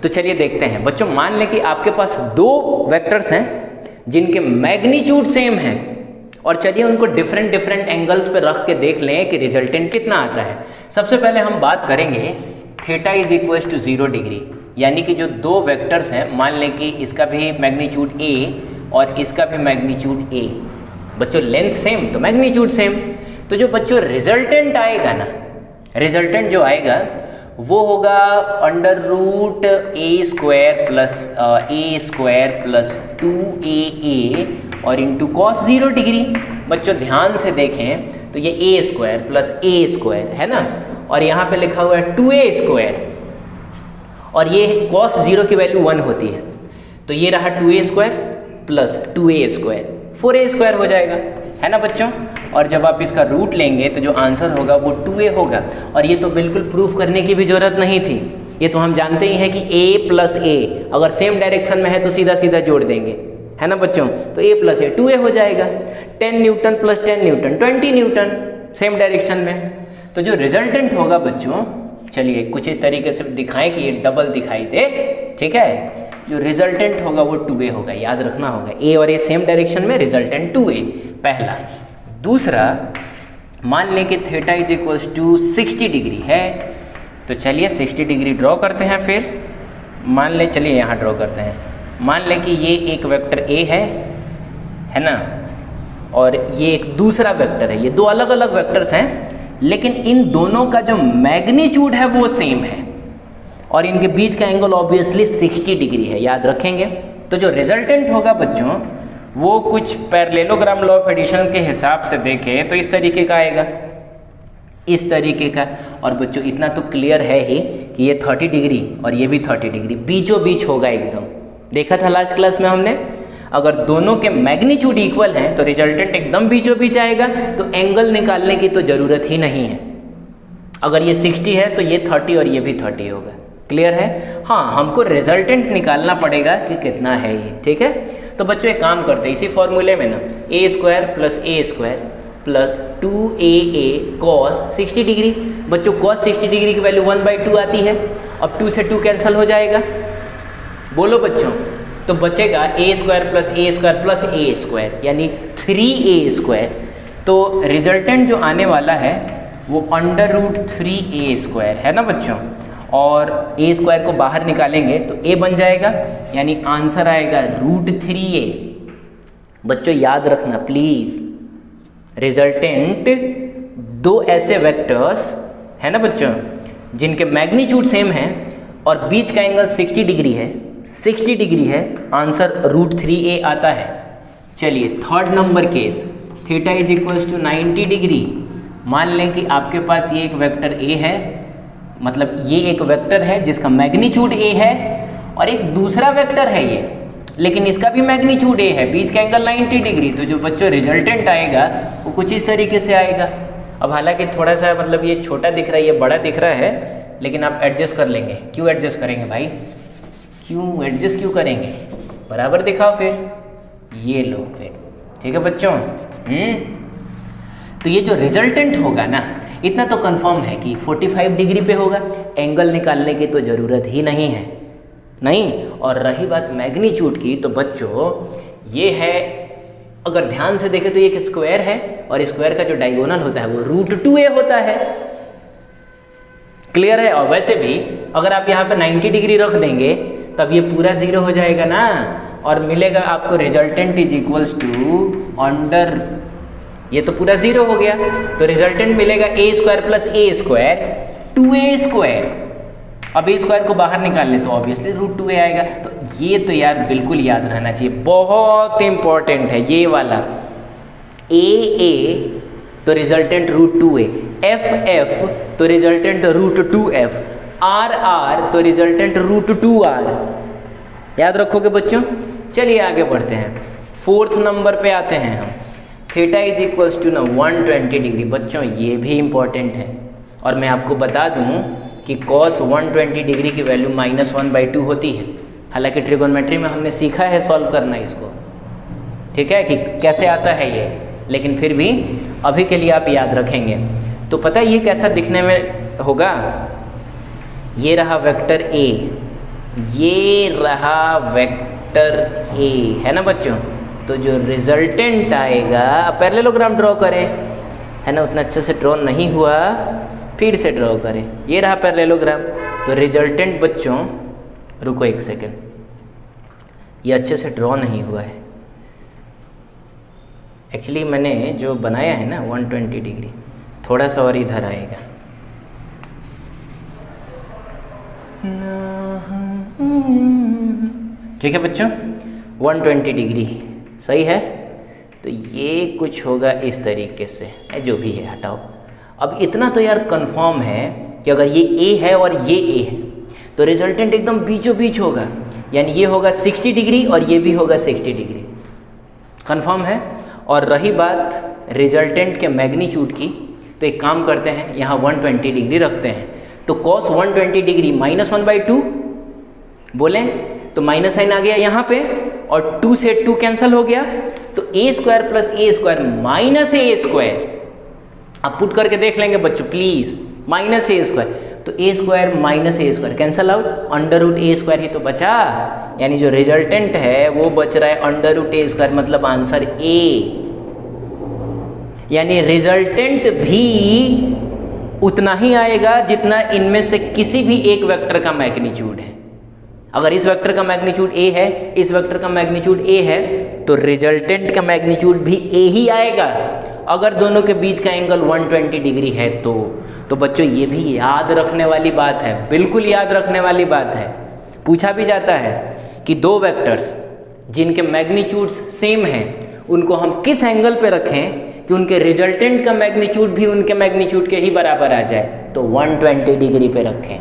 तो चलिए देखते हैं बच्चों। मान लें कि आपके पास 2 वेक्टर्स हैं जिनके मैग्नीट्यूड सेम हैं, और चलिए उनको डिफरेंट एंगल्स पे रख के देख लें कि रिजल्टेंट कितना आता है। सबसे पहले हम बात करेंगे theta is equal to 0 degree, यानी कि जो 2 वेक्टर्स हैं, मान लें कि इसका भी मैग्नीट्यूड a और इसका भी मैग्नीट्यूड a। बच्चों लेंथ सेम तो मैग्नीट्यूड सेम। तो जो बच्चों रिजल्टेंट आएगा ना, रिजल्टेंट जो आएगा वो होगा √a² प्लस 2aa और इंटू cos 0 डिग्री। बच्चों ध्यान से देखें तो ये a² प्लस a² है ना, और यहाँ पे लिखा हुआ है 2a², और ये cos 0 की वैल्यू 1 होती है। तो ये रहा 2a² प्लस 2a², 4a² हो जाएगा, है ना बच्चों। और जब आप इसका रूट लेंगे तो जो आंसर होगा वो 2a होगा। और ये तो बिल्कुल प्रूफ करने की भी ज़रूरत नहीं थी, ये तो हम जानते ही हैं कि a प्लस a अगर सेम डायरेक्शन में है तो सीधा सीधा जोड़ देंगे, है ना बच्चों। तो a प्लस a 2a हो जाएगा। 10 newton plus 10 Newton 20 Newton, same direction में। तो जो रिजल्टेंट होगा बच्चों, चलिए कुछ इस तरीके से दिखाएं कि ये डबल दिखाई दे, ठीक है। जो रिजल्टेंट होगा वो 2a होगा, याद रखना होगा। a और a सेम डायरेक्शन में, रिजल्टेंट 2a पहला। दूसरा, मान लें कि theta is equals to 60 degree है, तो चलिए 60 डिग्री ड्रॉ करते हैं। फिर मान लें, चलिए यहाँ ड्रॉ करते हैं। मान लें कि ये एक वेक्टर a है ना, और ये एक दूसरा वेक्टर है। ये दो अलग अलग वेक्टर्स हैं, लेकिन इन दोनों का जो मैग्नीट्यूड है वो सेम है, और इनके बीच का एंगल ऑब्वियसली 60 डिग्री है, याद रखेंगे। तो जो रिजल्टेंट होगा बच्चों, वो कुछ पैरेललोग्राम लॉ ऑफ एडिशन के हिसाब से देखें तो इस तरीके का आएगा, इस तरीके का। और बच्चों इतना तो क्लियर है ही कि ये 30 डिग्री और ये भी 30 डिग्री बीचों बीच होगा एकदम। देखा था लास्ट क्लास में हमने, अगर दोनों के मैग्नीट्यूड इक्वल हैं तो रिजल्टेंट एकदम बीचों बीच आएगा, तो एंगल निकालने की तो ज़रूरत ही नहीं है। अगर ये 60 है तो ये 30 और ये भी 30 होगा। क्लियर है? हाँ, हमको रिजल्टेंट निकालना पड़ेगा कि कितना है ये, ठीक है। तो बच्चों एक काम करते हैं, इसी फॉर्मूले में ना a square plus a square plus 2aa cos 60 degree. बच्चों cos 60 डिग्री की वैल्यू 1/2 आती है। अब 2 से 2 कैंसिल हो जाएगा, बोलो बच्चों। तो बचेगा a square plus a square यानी 3a स्क्वायर। तो रिजल्टेंट जो आने वाला है वो √3a स्क्वायर है ना बच्चों। और a स्क्वायर को बाहर निकालेंगे तो a बन जाएगा, यानी आंसर आएगा √3a। बच्चों याद रखना प्लीज़, रिजल्टेंट दो ऐसे वेक्टर्स है ना बच्चों जिनके मैग्नीट्यूड सेम है और बीच का एंगल 60 डिग्री है, 60 डिग्री है, आंसर √3a आता है। चलिए third number case, theta is equals to 90 degree. मान लें कि आपके पास ये एक वेक्टर a है, मतलब ये एक वेक्टर है जिसका मैग्नीट्यूड a है, और एक दूसरा वेक्टर है ये, लेकिन इसका भी मैग्नीट्यूड a है, बीच का एंगल 90 डिग्री। तो जो बच्चों रिजल्टेंट आएगा वो कुछ इस तरीके से आएगा। अब हालांकि थोड़ा सा मतलब ये छोटा दिख रहा है, ये बड़ा दिख रहा है, लेकिन आप एडजस्ट कर लेंगे। क्यों एडजस्ट करेंगे भाई, क्यों एडजस्ट क्यों करेंगे, बराबर दिखाओ फिर, ये लो फिर, ठीक है बच्चों। तो ये जो रिजल्टेंट होगा ना, इतना तो कंफर्म है कि 45 डिग्री पे होगा, एंगल निकालने की तो ज़रूरत ही नहीं है, नहीं। और रही बात मैग्नीट्यूड की, तो बच्चों ये है, अगर ध्यान से देखें तो ये एक स्क्वायर है, और स्क्वायर का जो डायगोनल होता है वो √2a होता है। क्लियर है? और वैसे भी अगर आप यहाँ पे 90 डिग्री रख देंगे तब ये पूरा 0 हो जाएगा ना, और मिलेगा आपको resultant is equals to under, ये तो पूरा 0 हो गया, तो रिजल्टेंट मिलेगा a square plus a square 2a square. अब a स्क्वायर को बाहर निकाल ले तो ऑब्वियसली √2a आएगा। तो ये तो यार बिल्कुल याद रहना चाहिए, बहुत इंपॉर्टेंट है ये वाला। a तो रिजल्टेंट √2a, f तो रिजल्टेंट √2f, r तो रिजल्टेंट √2r। याद रखोगे बच्चों। चलिए आगे बढ़ते हैं, फोर्थ नंबर पे आते हैं हम। थीटा इज इक्वल्स टू ना 120 डिग्री। बच्चों ये भी इम्पॉर्टेंट है, और मैं आपको बता दूं कि cos 120 डिग्री की वैल्यू -1/2 होती है। हालांकि ट्रिगोनोमेट्री में हमने सीखा है सॉल्व करना इसको, ठीक है, कि कैसे आता है ये, लेकिन फिर भी अभी के लिए आप याद रखेंगे। तो पता है ये कैसा दिखने में होगा, ये रहा वेक्टर a, ये रहा वेक्टर a, है ना बच्चों। तो जो रिजल्टेंट आएगा, पैरेललोग्राम ड्रॉ करें, है ना, उतना अच्छे से ड्रॉ नहीं हुआ, फिर से ड्रॉ करें, ये रहा पैरेललोग्राम। तो रिजल्टेंट बच्चों, रुको एक सेकेंड, ये अच्छे से ड्रॉ नहीं हुआ है एक्चुअली, मैंने जो बनाया है ना 120 डिग्री, थोड़ा सा और इधर आएगा। ठीक है बच्चों, 120 डिग्री सही है। तो ये कुछ होगा इस तरीके से, जो भी है हटाओ। अब इतना तो यार कंफर्म है कि अगर ये a है और ये a है तो रिजल्टेंट एकदम बीचों बीच होगा, यानी ये होगा 60 डिग्री और ये भी होगा 60 डिग्री, कंफर्म है। और रही बात रिजल्टेंट के मैग्नीट्यूड की, तो एक काम करते हैं, यहाँ 120 डिग्री रखते हैं, तो cos 120 डिग्री -1/2 बोलें तो माइनस साइन आ गया यहाँ पे, और 2 से 2 कैंसिल हो गया, तो a² + a² -a², आप पुट करके देख लेंगे बच्चों प्लीज, -a², तो a² -a² cancel out, √a² ही तो बचा, यानी जो रिजल्टेंट है वो बच रहा है √a², मतलब आंसर A, यानी रिजल्टेंट भी उतना ही आएगा जितना इनमें से किसी भी एक वेक्टर का मैग्नीट्यूड है। अगर इस वेक्टर का मैग्नीट्यूड A है, इस वेक्टर का मैग्नीट्यूड A है, तो रिजल्टेंट का मैग्नीट्यूड भी A ही आएगा, अगर दोनों के बीच का एंगल 120 डिग्री है तो बच्चों ये भी याद रखने वाली बात है, बिल्कुल याद रखने वाली बात है। पूछा भी जाता है कि दो वेक्टर्स जिनके मैग्नीट्यूड्स सेम हैं उनको हम किस एंगल पे रखें कि उनके रिजल्टेंट का मैग्नीट्यूड भी उनके मैग्नीट्यूड के ही बराबर आ जाए, तो 120 डिग्री पे रखें।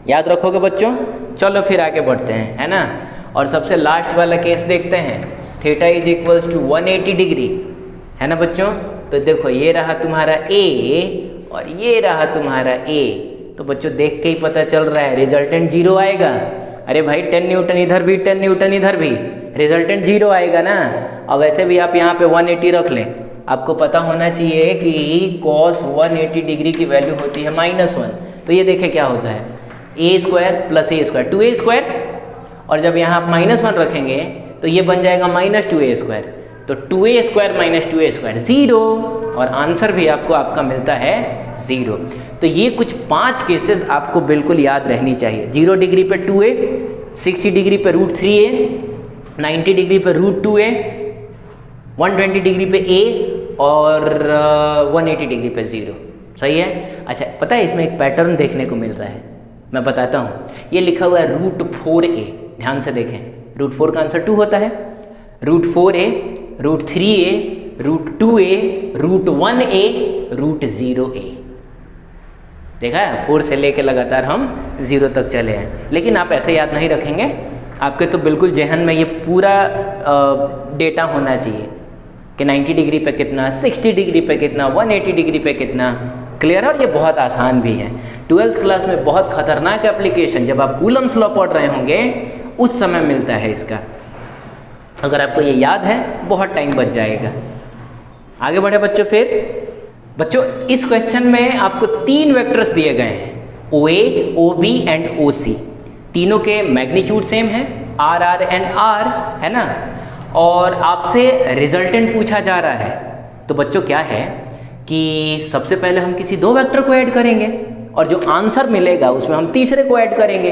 याद रखोगे बच्चों? चलो फिर आगे बढ़ते हैं, है ना। और सबसे लास्ट वाला केस देखते हैं, theta is equals to 180 degree, है ना बच्चों। तो देखो ये रहा तुम्हारा A और ये रहा तुम्हारा A, तो बच्चों देख के ही पता चल रहा है रिजल्टेंट 0 आएगा। अरे भाई 10 न्यूटन इधर भी, 10 न्यूटन इधर भी, रिजल्टेंट 0 आएगा ना। और वैसे भी आप यहाँ पे 180 रख लें, आपको पता होना चाहिए कि cos 180 डिग्री की वैल्यू होती है -1। तो ये देखें क्या होता है, a² + a², 2a², और जब यहाँ आप -1 रखेंगे तो ये बन जाएगा -2a², तो 2a² - 2a² 0, और आंसर भी आपका मिलता है 0। तो ये कुछ 5 केसेस आपको बिल्कुल याद रहनी चाहिए। 0 डिग्री पे 2a, 60 डिग्री पे √3a, 90 डिग्री पे √2a, 120 डिग्री पे a, और 180 डिग्री पे 0। सही है। अच्छा, पता है इसमें एक पैटर्न देखने को मिल रहा है, मैं बताता हूँ। ये लिखा हुआ है √4a, ध्यान से देखें, √4 का आंसर 2 होता है, √4a, √3a, √2a, √1a, √0a। देखा है, 4 से लेके लगातार हम 0 तक चले हैं। लेकिन आप ऐसे याद नहीं रखेंगे, आपके तो बिल्कुल जहन में ये पूरा डेटा होना चाहिए कि 90 डिग्री पे कितना, 60 डिग्री पे कितना, 180 डिग्री पे कितना। क्लियर है। और ये बहुत आसान भी है। 12th क्लास में बहुत खतरनाक एप्लीकेशन जब आप कूलम्स लॉ पढ़ रहे होंगे उस समय मिलता है इसका। अगर आपको ये याद है बहुत टाइम बच जाएगा। आगे बढ़े बच्चों। फिर बच्चों इस क्वेश्चन में आपको 3 वेक्टर्स दिए गए हैं, OA, OB एंड OC। तीनों के मैग्नीट्यूड सेम है, RR एंड R, है ना। और आपसे रिजल्टेंट पूछा जा रहा है। तो बच्चों क्या है कि सबसे पहले हम किसी 2 वेक्टर को ऐड करेंगे और जो आंसर मिलेगा उसमें हम तीसरे को ऐड करेंगे।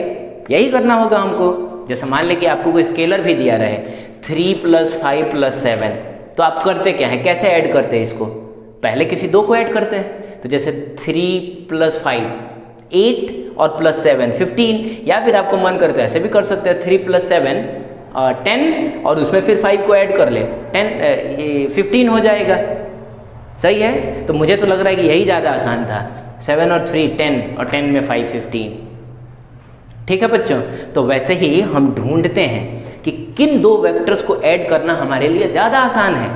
यही करना होगा हमको। जैसे मान लें कि आपको कोई स्केलर भी दिया रहे 3 + 5 + 7, तो आप करते क्या है, कैसे ऐड करते हैं इसको? पहले किसी 2 को ऐड करते हैं। तो जैसे 3 + 5 8 और +7 15, या फिर आपको मन करता है ऐसे भी कर सकते हैं 3 + 7 10 और उसमें फिर 5 को ऐड कर ले, 15 हो जाएगा। सही है। तो मुझे तो लग रहा है कि यही ज़्यादा आसान था। 7 और 3 10 और 10 में 5 15। ठीक है बच्चों। तो वैसे ही हम ढूंढते हैं कि किन 2 वेक्टर्स को ऐड करना हमारे लिए ज़्यादा आसान है।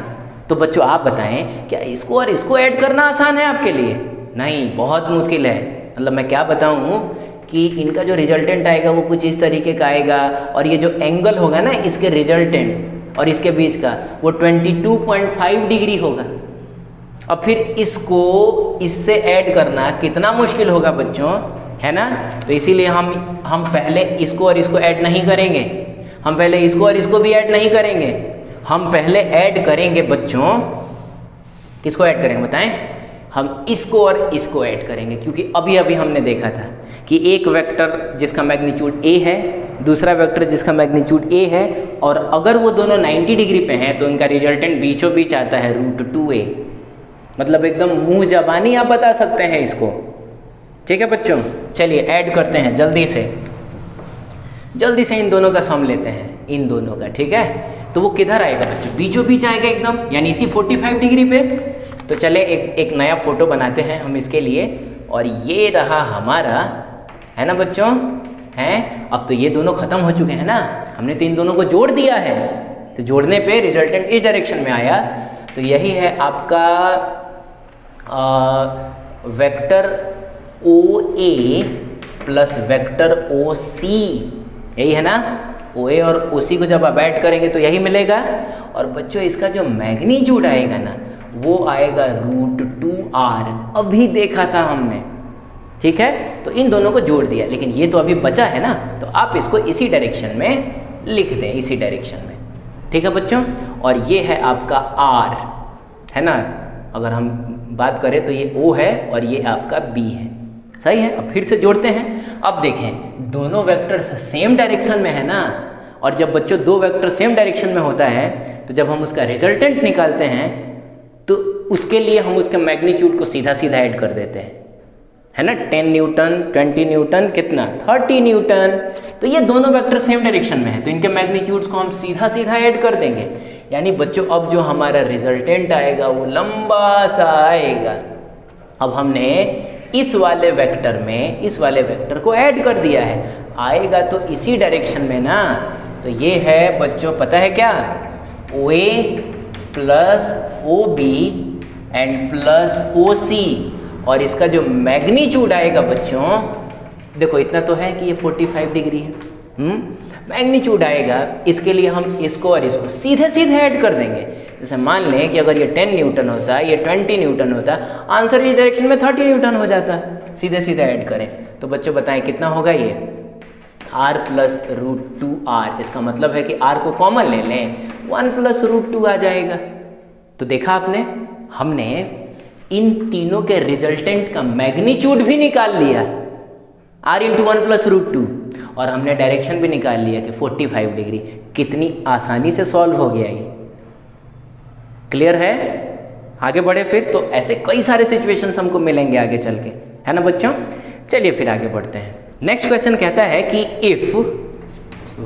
तो बच्चों आप बताएं, क्या इसको और इसको ऐड करना आसान है आपके लिए? नहीं, बहुत मुश्किल है। मतलब मैं क्या बताऊं कि इनका जो रिजल्टेंट आएगा वो कुछ इस तरीके का आएगा, और ये जो एंगल होगा ना इसके रिजल्टेंट और इसके बीच का वो 22.5 डिग्री होगा। अब फिर इसको इससे ऐड करना कितना मुश्किल होगा बच्चों, है ना। तो इसीलिए हम पहले इसको और इसको ऐड नहीं करेंगे, हम पहले इसको और इसको भी ऐड नहीं करेंगे। हम पहले ऐड करेंगे बच्चों, किसको ऐड करेंगे बताएं? हम इसको और इसको ऐड करेंगे, क्योंकि अभी अभी हमने देखा था कि एक वेक्टर जिसका मैग्नीट्यूड A है, दूसरा वेक्टर जिसका मैग्नीट्यूड A है, और अगर वो दोनों 90 डिग्री पे हैं तो उनका रिजल्टेंट बीचों बीच आता है √2a। मतलब एकदम मुंह जबानी आप बता सकते हैं इसको। ठीक है बच्चों, चलिए ऐड करते हैं जल्दी से इन दोनों का सम लेते हैं, इन दोनों का। ठीक है। तो वो किधर आएगा बच्चों? बीचों बीच आएगा एकदम, यानी इसी 45 डिग्री पे। तो चले एक नया फोटो बनाते हैं हम इसके लिए, और ये रहा हमारा, है ना बच्चों, हैं। अब तो ये दोनों खत्म हो चुके हैं ना, हमने तो इन दोनों को जोड़ दिया है। तो जोड़ने पे रिजल्टेंट इस डायरेक्शन में आया, तो यही है आपका वेक्टर ओ ए प्लस वेक्टर ओ सी, यही है ना। ओ ए और ओ सी को जब आप ऐड करेंगे तो यही मिलेगा। और बच्चों इसका जो मैग्नीट्यूड आएगा ना वो आएगा √2r, अभी देखा था हमने, ठीक है। तो इन दोनों को जोड़ दिया, लेकिन ये तो अभी बचा है ना, तो आप इसको इसी डायरेक्शन में लिख दें, इसी डायरेक्शन में, ठीक है बच्चों। और ये है आपका r, है ना। अगर हम बात करें तो ये O है और ये आपका B है, सही है। अब फिर से जोड़ते हैं। अब देखें दोनों वेक्टर्स सेम डायरेक्शन में है ना, और जब बच्चों दो वेक्टर सेम डायरेक्शन में होता है तो जब हम उसका रिजल्टेंट निकालते हैं तो उसके लिए हम उसके मैग्नीट्यूड को सीधा सीधा ऐड कर देते हैं, है ना। 10 न्यूटन, 20 न्यूटन, कितना 30 न्यूटन। तो ये दोनों वेक्टर सेम डायरेक्शन में है तो इनके मैग्नीट्यूड्स को हम सीधा सीधा ऐड कर देंगे। यानी बच्चों अब जो हमारा रिजल्टेंट आएगा वो लंबा सा आएगा। अब हमने इस वाले वेक्टर में इस वाले वेक्टर को ऐड कर दिया है, आएगा तो इसी डायरेक्शन में ना। तो ये है बच्चों, पता है क्या, OA plus OB and plus OC, और इसका जो मैग्नीट्यूड आएगा बच्चों, देखो इतना तो है कि ये 45 डिग्री है, मैग्नीट्यूड आएगा। इसके लिए हम इसको और इसको सीधे सीधे ऐड कर देंगे। जैसे मान लें कि अगर ये 10 न्यूटन होता है, ये 20 न्यूटन होता, आंसर इस डायरेक्शन में 30 न्यूटन हो जाता, सीधे सीधे ऐड करें। तो बच्चों बताएं कितना होगा ये, r प्लस √2r। इसका मतलब है कि r को कॉमन ले लें, 1 प्लस √2 आ जाएगा। तो देखा आपने, हमने इन तीनों के रिजल्टेंट का मैग्नीट्यूड भी निकाल लिया, r × 1 प्लस √2, और हमने डायरेक्शन भी निकाल लिया कि 45 डिग्री। कितनी आसानी से सॉल्व हो गया ये, क्लियर है। आगे बढ़े फिर, तो ऐसे कई सारे सिचुएशंस हमको मिलेंगे आगे चल के, है ना बच्चों। चलिए फिर आगे बढ़ते हैं। नेक्स्ट क्वेश्चन कहता है कि if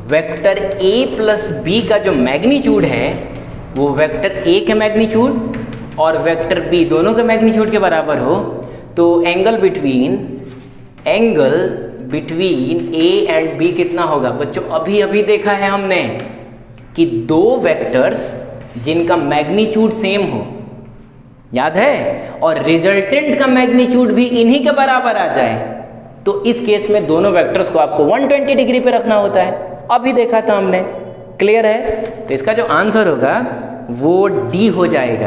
vector a plus b का जो मैग्नीट्यूड है वो वेक्टर a के मैग्नीट्यूड और वेक्टर b दोनों के मैग्नीट्यूड के बराबर हो, तो angle between a and b कितना होगा। बच्चों अभी अभी देखा है हमने कि दो वेक्टर्स जिनका मैग्नीट्यूड सेम हो, याद है, और रिजल्टेंट का मैग्नीट्यूड भी इन्हीं के बराबर आ जाए, तो इस केस में दोनों वेक्टर्स को आपको 120 डिग्री पे रखना होता है। अभी देखा था हमने, क्लियर है। तो इसका जो आंसर होगा वो D हो जाएगा,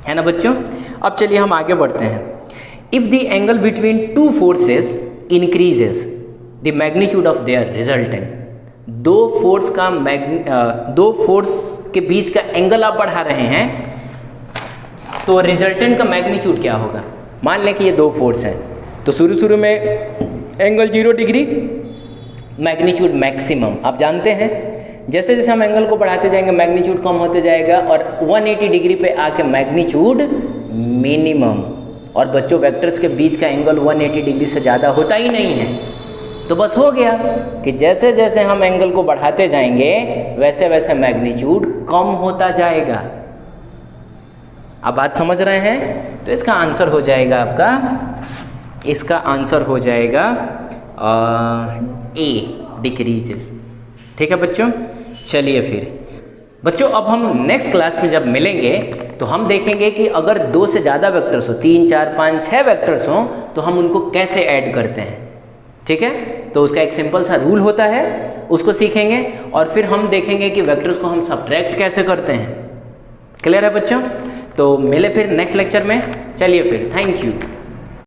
है ना बच्चों। अब चलिए हम आगे बढ़ते हैं। If the angle between two forces increases the magnitude of their resultant, दो फोर्स के बीच का एंगल आप बढ़ा रहे हैं तो रिजल्टेंट का मैग्नीट्यूड क्या होगा। मान लें कि ये दो फोर्स हैं, तो शुरू में एंगल 0 डिग्री, मैग्नीट्यूड मैक्सिमम, आप जानते हैं जैसे जैसे हम एंगल को बढ़ाते जाएंगे मैग्नीट्यूड कम होते जाएगा, और 180 डिग्री पे आके मैग्नीट्यूड मिनिमम। और बच्चों वेक्टर्स के बीच का एंगल 180 डिग्री से ज़्यादा होता ही नहीं है, तो बस हो गया कि जैसे जैसे हम एंगल को बढ़ाते जाएंगे वैसे वैसे मैग्नीट्यूड कम होता जाएगा। अब बात समझ रहे हैं। तो इसका आंसर हो जाएगा आपका, इसका आंसर हो जाएगा A, डिक्रीजेस। ठीक है बच्चों। चलिए फिर बच्चों, अब हम नेक्स्ट क्लास में जब मिलेंगे तो हम देखेंगे कि अगर 2 से ज़्यादा वेक्टर्स हो, 3, 4, 5, 6 वेक्टर्स हों, तो हम उनको कैसे ऐड करते हैं। ठीक है, तो उसका एक सिंपल सा रूल होता है, उसको सीखेंगे, और फिर हम देखेंगे कि वेक्टर्स को हम सब्ट्रैक्ट कैसे करते हैं। क्लियर है बच्चों। तो मिले फिर नेक्स्ट लेक्चर में। चलिए फिर, थैंक यू।